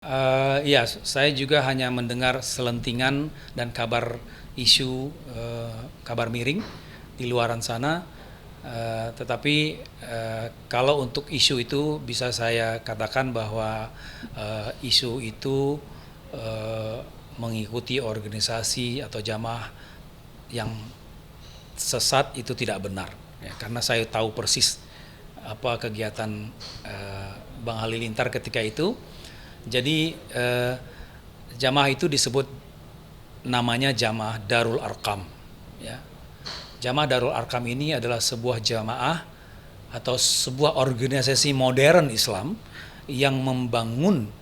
Iya, saya juga hanya mendengar selentingan dan kabar isu, kabar miring di luaran sana. Tetapi kalau untuk isu itu bisa saya katakan bahwa isu itu eh, mengikuti organisasi atau jamaah yang sesat itu tidak benar. Ya, karena saya tahu persis apa kegiatan Bang Halilintar ketika itu. Jadi jamaah itu disebut namanya jamaah Darul Arkam. Ya. Jamaah Darul Arkam ini adalah sebuah jamaah atau sebuah organisasi modern Islam yang membangun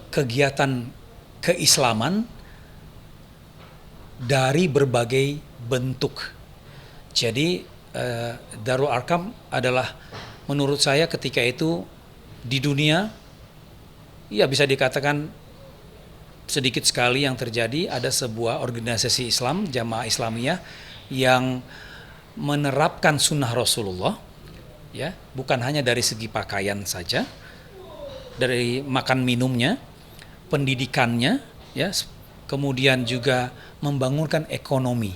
kegiatan keislaman dari berbagai bentuk. Jadi Darul Arkam adalah menurut saya ketika itu di dunia, ya bisa dikatakan sedikit sekali yang terjadi. Ada sebuah organisasi Islam, Jamaah Islamiyah, yang menerapkan sunnah Rasulullah, ya, bukan hanya dari segi pakaian saja, dari makan minumnya, pendidikannya, ya, kemudian juga membangunkan ekonomi,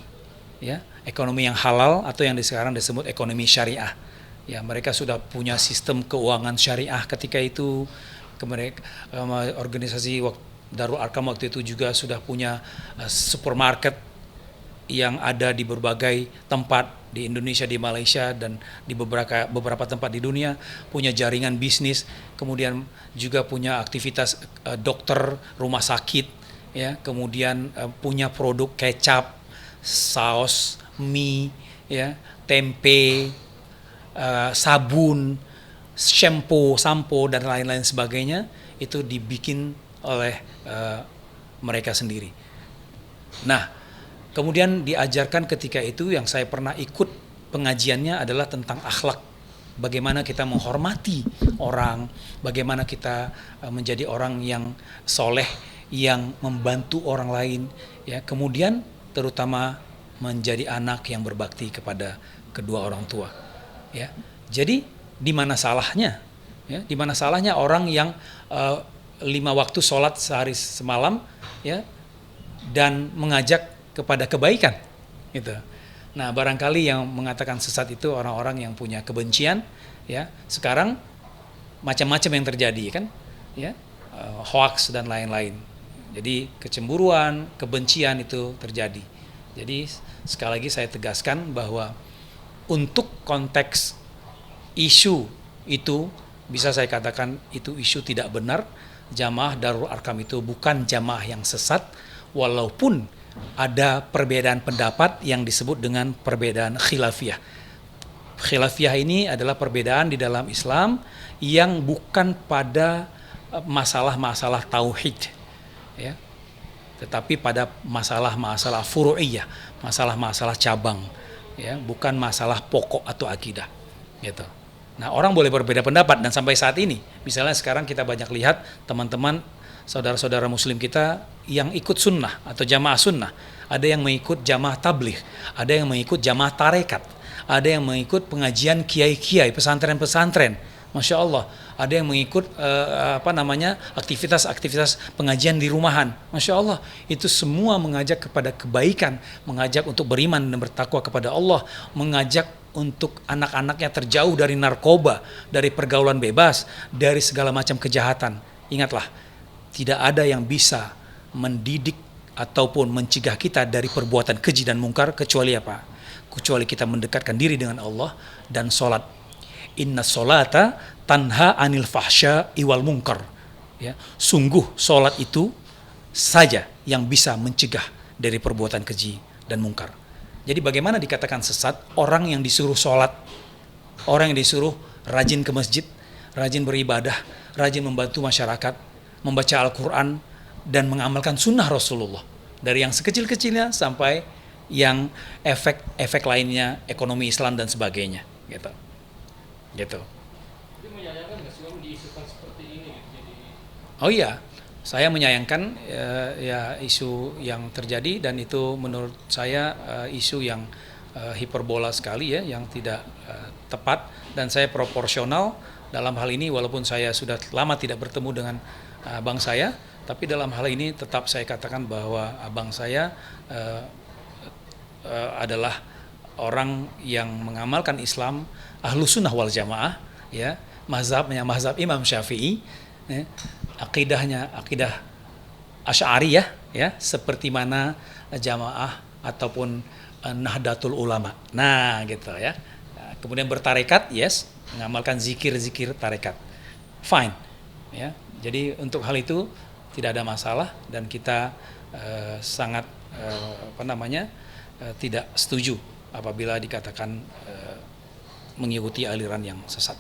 ya, ekonomi yang halal atau yang sekarang disebut ekonomi syariah. Ya, mereka sudah punya sistem keuangan syariah ketika itu. Organisasi Darul Arkam waktu itu juga sudah punya supermarket yang ada di berbagai tempat di Indonesia, di Malaysia, dan di beberapa tempat di dunia, punya jaringan bisnis, kemudian juga punya aktivitas dokter, rumah sakit, ya, kemudian punya produk kecap, saus, mie, ya, tempe, sabun, shampoo, sampo, dan lain-lain sebagainya, itu dibikin oleh mereka sendiri. Nah, kemudian diajarkan ketika itu, yang saya pernah ikut pengajiannya adalah tentang akhlak. Bagaimana kita menghormati orang, bagaimana kita menjadi orang yang soleh, yang membantu orang lain, ya. Kemudian terutama menjadi anak yang berbakti kepada kedua orang tua, ya. Jadi di mana salahnya, ya? Di mana salahnya orang yang 5 waktu sholat sehari semalam, ya, dan mengajak kepada kebaikan, gitu. Nah, barangkali yang mengatakan sesat itu orang-orang yang punya kebencian, ya. Sekarang macam-macam yang terjadi, kan, ya, hoax dan lain-lain. Jadi kecemburuan, kebencian itu terjadi. Jadi sekali lagi saya tegaskan bahwa untuk konteks isu itu bisa saya katakan itu isu tidak benar. Jamaah Darul Arkam itu bukan jamaah yang sesat, walaupun ada perbedaan pendapat yang disebut dengan perbedaan khilafiyah. Khilafiyah ini adalah perbedaan di dalam Islam yang bukan pada masalah-masalah tauhid, ya, tetapi pada masalah-masalah furu'iyah, masalah-masalah cabang, ya, bukan masalah pokok atau akidah, gitu. Nah, orang boleh berbeda pendapat, dan sampai saat ini, misalnya sekarang kita banyak lihat teman-teman, saudara-saudara muslim kita yang ikut sunnah atau jamaah sunnah. Ada yang mengikut jamaah tabligh, ada yang mengikut jamaah tarekat, ada yang mengikut pengajian kiai-kiai, pesantren-pesantren. Masya Allah, ada yang mengikut aktivitas-aktivitas pengajian di rumahan. Masya Allah, itu semua mengajak kepada kebaikan, mengajak untuk beriman dan bertakwa kepada Allah, mengajak untuk anak-anaknya terjauh dari narkoba, dari pergaulan bebas, dari segala macam kejahatan. Ingatlah, tidak ada yang bisa mendidik ataupun mencegah kita dari perbuatan keji dan mungkar kecuali apa? Kecuali kita mendekatkan diri dengan Allah dan sholat. Inna sholata tanha anil fahsya iwal munkar. Ya, sungguh sholat itu saja yang bisa mencegah dari perbuatan keji dan mungkar. Jadi bagaimana dikatakan sesat orang yang disuruh sholat, orang yang disuruh rajin ke masjid, rajin beribadah, rajin membantu masyarakat, membaca Al-Quran, dan mengamalkan sunnah Rasulullah. Dari yang sekecil-kecilnya sampai yang efek-efek lainnya, ekonomi Islam dan sebagainya. Gitu. Jadi menyayangkan nggak sih Om diisukan seperti ini gitu? Jadi Oh iya, saya menyayangkan ya isu yang terjadi, dan itu menurut saya isu yang hiperbola sekali, ya, yang tidak tepat, dan saya proporsional dalam hal ini. Walaupun saya sudah lama tidak bertemu dengan abang saya, tapi dalam hal ini tetap saya katakan bahwa abang saya adalah orang yang mengamalkan Islam Ahlus Sunnah wal Jamaah, ya, mazhabnya mazhab Imam Syafi'i, ya, akidahnya akidah Asy'ariyah, ya, seperti mana jamaah ataupun Nahdlatul Ulama. Nah, gitu ya. Nah, kemudian bertarekat, yes, mengamalkan zikir-zikir tarekat. Fine. Ya. Jadi untuk hal itu tidak ada masalah dan kita sangat tidak setuju apabila dikatakan mengikuti aliran yang sesat.